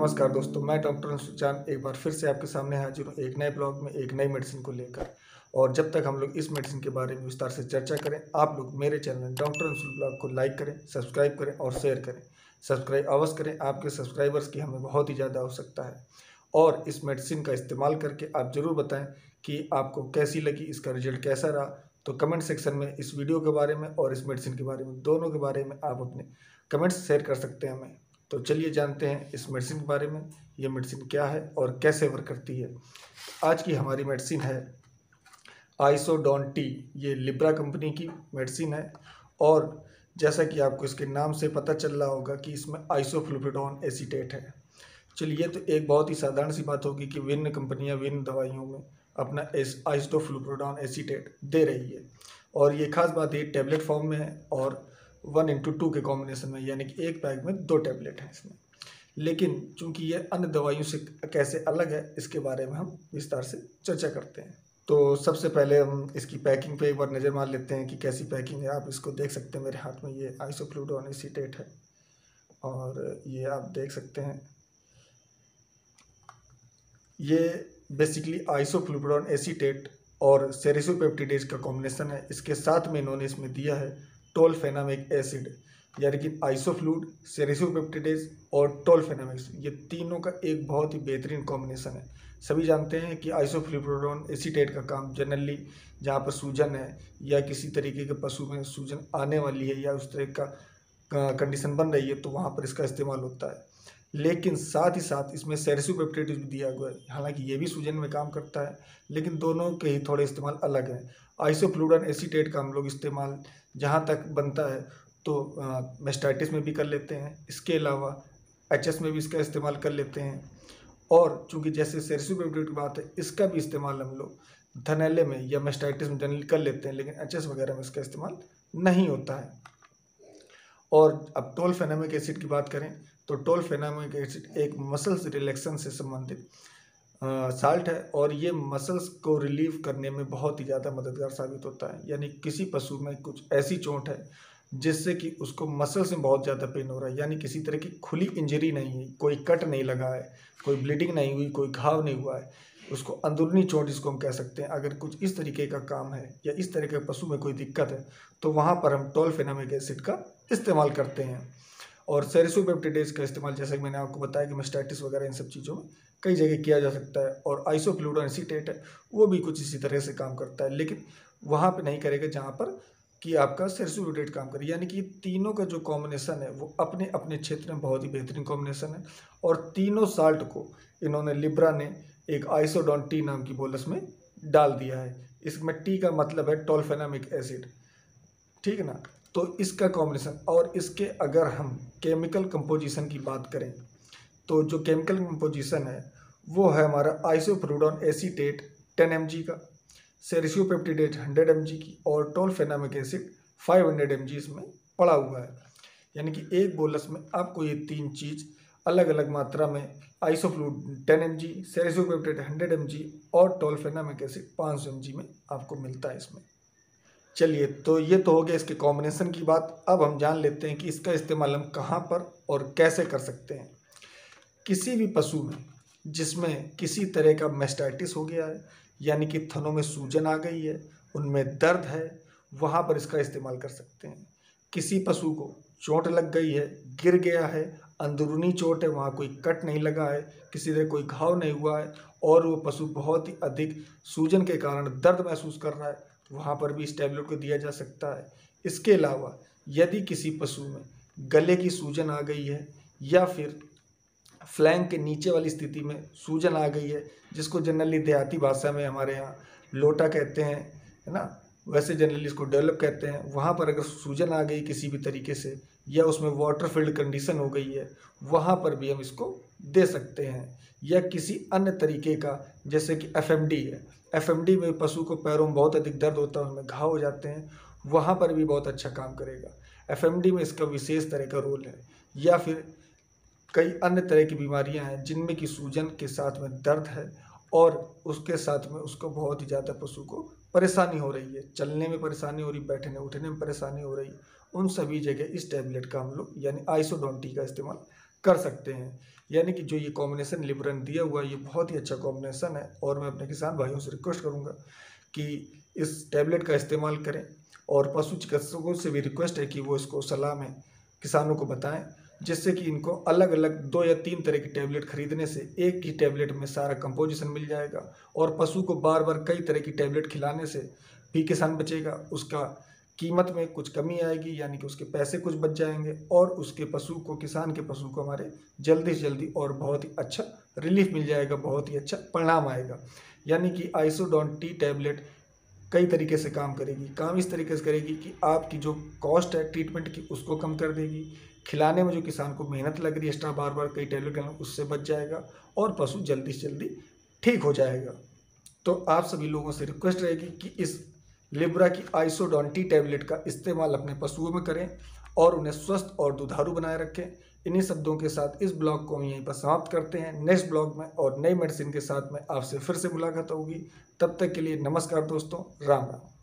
नमस्कार दोस्तों, मैं डॉक्टर अंशुचान एक बार फिर से आपके सामने हाजिर हूँ एक नए ब्लॉग में एक नई मेडिसिन को लेकर। और जब तक हम लोग इस मेडिसिन के बारे में विस्तार से चर्चा करें, आप लोग मेरे चैनल डॉक्टर अंशुल ब्लॉग को लाइक करें, सब्सक्राइब करें और शेयर करें। सब्सक्राइब अवश्य करें, आपके सब्सक्राइबर्स की हमें बहुत ही ज़्यादा आवश्यकता है। और इस मेडिसिन का इस्तेमाल करके आप ज़रूर बताएँ कि आपको कैसी लगी, इसका रिजल्ट कैसा रहा। तो कमेंट सेक्शन में इस वीडियो के बारे में और इस मेडिसिन के बारे में, दोनों के बारे में आप अपने कमेंट्स शेयर कर सकते हैं हमें। तो चलिए जानते हैं इस मेडिसिन के बारे में, ये मेडिसिन क्या है और कैसे वर्क करती है। आज की हमारी मेडिसिन है आइसोडोन टी। ये लिब्रा कंपनी की मेडिसिन है और जैसा कि आपको इसके नाम से पता चल रहा होगा कि इसमें आइसोफ्लुविडोन एसीटेट है। चलिए, तो एक बहुत ही साधारण सी बात होगी कि विभिन्न कंपनियां विभिन्न दवाइयों में अपना आइसोफ्लुविडोन एसीटेट दे रही है। और ये खास बात ये टैबलेट फॉर्म में है और 1:2 के कॉम्बिनेशन में, यानी कि एक पैक में 2 टैबलेट हैं इसमें। लेकिन चूंकि ये अन्य दवाइयों से कैसे अलग है, इसके बारे में हम विस्तार से चर्चा करते हैं। तो सबसे पहले हम इसकी पैकिंग पे एक बार नज़र मार लेते हैं कि कैसी पैकिंग है। आप इसको देख सकते हैं, मेरे हाथ में ये आइसोफ्लुविडोन एसीटेट है और ये आप देख सकते हैं, ये बेसिकली आइसोफ्लुविडोन एसीटेट और सेरिसोपेप्टिडेज का कॉम्बिनेशन है। इसके साथ में इन्होंने इसमें दिया है टोल्फेनामिक एसिड, यानी कि आइसोफ्लूड, सेरिसोपेप्टिडेज और टोल्फेनामिक, ये तीनों का एक बहुत ही बेहतरीन कॉम्बिनेशन है। सभी जानते हैं कि आइसोफ्लुविडोन एसीटेट का काम जनरली जहाँ पर सूजन है या किसी तरीके के पशु में सूजन आने वाली है या उस तरह का कंडीशन बन रही है, तो वहाँ पर इसका इस्तेमाल होता है। लेकिन साथ ही साथ इसमें सेरिसोपेप्टिडेज भी दिया हुआ है। हालांकि ये भी सूजन में काम करता है, लेकिन दोनों के ही थोड़े इस्तेमाल अलग हैं। आइसोफ्लुविडोन एसीटेट का हम लोग इस्तेमाल जहाँ तक बनता है तो मेस्टाइटिस में भी कर लेते हैं। इसके अलावा एचएस में भी इसका इस्तेमाल कर लेते हैं। और चूंकि जैसे सेरिसोपेप्टिडेज की बात है, इसका भी इस्तेमाल हम लोग धनेले में या मेस्टाइटिस में जनरली कर लेते हैं, लेकिन एचएस वगैरह में इसका इस्तेमाल नहीं होता है। और अब टोल्फेनामिक एसिड की बात करें तो टोल्फेनामिक एसिड एक मसल्स रिलैक्सेशन से संबंधित साल्ट है और ये मसल्स को रिलीव करने में बहुत ही ज़्यादा मददगार साबित होता है। यानी किसी पशु में कुछ ऐसी चोट है जिससे कि उसको मसल्स में बहुत ज़्यादा पेन हो रहा है, यानी किसी तरह की खुली इंजरी नहीं हुई, कोई कट नहीं लगा है, कोई ब्लीडिंग नहीं हुई, कोई घाव नहीं हुआ है, उसको अंदरूनी चोट जिसको हम कह सकते हैं, अगर कुछ इस तरीके का काम है या इस तरह के पशु में कोई दिक्कत है, तो वहाँ पर हम टोल्फेनामिक एसिड का इस्तेमाल करते हैं। और सेरिसोपेप्टिडेज का इस्तेमाल, जैसे कि मैंने आपको बताया कि मेस्टाइटिस वगैरह इन सब चीज़ों में कई जगह किया जा सकता है। और आइसोफ्लुविडोन एसीटेट है, वो भी कुछ इसी तरह से काम करता है, लेकिन वहाँ पे नहीं करेगा जहाँ पर कि आपका सेरिसोपेप्टिडेज काम करे। यानी कि तीनों का जो कॉम्बिनेशन है वो अपने अपने क्षेत्र में बहुत ही बेहतरीन कॉम्बिनेशन है। और तीनों साल्ट को इन्होंने लिब्रा ने एक आइसोडोन टी नाम की बोलस में डाल दिया है। इसमें टी का मतलब है टोल्फेनामिक एसिड, ठीक है ना। तो इसका कॉम्बिनेशन और इसके अगर हम केमिकल कंपोजिशन की बात करें तो जो केमिकल कंपोजिशन है वो है हमारा आइसोफ्लुविडोन एसीटेट 10 mg का, सेरिसोपेप्टिडेज 100 mg की और टोल्फेनामिक एसिड 500 mg इसमें पड़ा हुआ है। यानी कि एक बोलस में आपको ये तीन चीज़ अलग अलग मात्रा में, आइसोफ्लुविड 10 mg, सेरिसोपेप्टिडेज 100 mg और टोल्फेनामिक एसिड 500 mg में आपको मिलता है इसमें। चलिए, तो ये तो हो गया इसके कॉम्बिनेशन की बात। अब हम जान लेते हैं कि इसका इस्तेमाल हम कहाँ पर और कैसे कर सकते हैं। किसी भी पशु में जिसमें किसी तरह का मेस्टाइटिस हो गया है, यानी कि थनों में सूजन आ गई है, उनमें दर्द है, वहाँ पर इसका इस्तेमाल कर सकते हैं। किसी पशु को चोट लग गई है, गिर गया है, अंदरूनी चोट है, वहाँ कोई कट नहीं लगा है, किसी तरह कोई घाव नहीं हुआ है और वो पशु बहुत ही अधिक सूजन के कारण दर्द महसूस कर रहा है, वहाँ पर भी इस टैबलेट को दिया जा सकता है। इसके अलावा यदि किसी पशु में गले की सूजन आ गई है या फिर फ्लैंक के नीचे वाली स्थिति में सूजन आ गई है, जिसको जनरली देहाती भाषा में हमारे यहाँ लोटा कहते हैं, है ना, वैसे जनरली इसको डेवलप कहते हैं, वहाँ पर अगर सूजन आ गई किसी भी तरीके से या उसमें वाटर फील्ड कंडीशन हो गई है, वहाँ पर भी हम इसको दे सकते हैं। या किसी अन्य तरीके का, जैसे कि एफएमडी है, एफएमडी में पशु को पैरों में बहुत अधिक दर्द होता है, उनमें घाव हो जाते हैं, वहाँ पर भी बहुत अच्छा काम करेगा। एफएमडी में इसका विशेष तरह का रोल है। या फिर कई अन्य तरह की बीमारियां हैं जिनमें कि सूजन के साथ में दर्द है और उसके साथ में उसको बहुत ही ज़्यादा पशु को परेशानी हो रही है, चलने में परेशानी हो रही, बैठने उठने में परेशानी हो रही, उन सभी जगह इस टैबलेट का हम लोग यानी आइसोडोन टी का इस्तेमाल कर सकते हैं। यानी कि जो ये कॉम्बिनेशन लिबरन दिया हुआ है ये बहुत ही अच्छा कॉम्बिनेशन है, और मैं अपने किसान भाइयों से रिक्वेस्ट करूँगा कि इस टैबलेट का इस्तेमाल करें, और पशु चिकित्सकों से भी रिक्वेस्ट है कि वो इसको सलाह में किसानों को बताएं, जिससे कि इनको अलग अलग 2 या 3 तरह की टैबलेट खरीदने से एक ही टैबलेट में सारा कंपोजिशन मिल जाएगा, और पशु को बार बार कई तरह की टैबलेट खिलाने से भी किसान बचेगा। उसका कीमत में कुछ कमी आएगी, यानी कि उसके पैसे कुछ बच जाएंगे, और उसके पशु को, किसान के पशु को हमारे जल्दी से जल्दी और बहुत ही अच्छा रिलीफ मिल जाएगा, बहुत ही अच्छा परिणाम आएगा। यानी कि आइसोडोन टी टैबलेट कई तरीके से काम करेगी। काम इस तरीके से करेगी कि आपकी जो कॉस्ट है ट्रीटमेंट की उसको कम कर देगी, खिलाने में जो किसान को मेहनत लग रही है एक्स्ट्रा बार बार कई टैबलेट खिलाना, उससे बच जाएगा, और पशु जल्दी से जल्दी ठीक हो जाएगा। तो आप सभी लोगों से रिक्वेस्ट रहेगी कि इस लिब्रा की आइसोडोन टी टैबलेट का इस्तेमाल अपने पशुओं में करें और उन्हें स्वस्थ और दुधारू बनाए रखें। इन्हीं शब्दों के साथ इस ब्लॉग को हम यहीं पर समाप्त करते हैं। नेक्स्ट ब्लॉग में और नई मेडिसिन के साथ में आपसे फिर से मुलाकात होगी। तब तक के लिए नमस्कार दोस्तों, राम राम।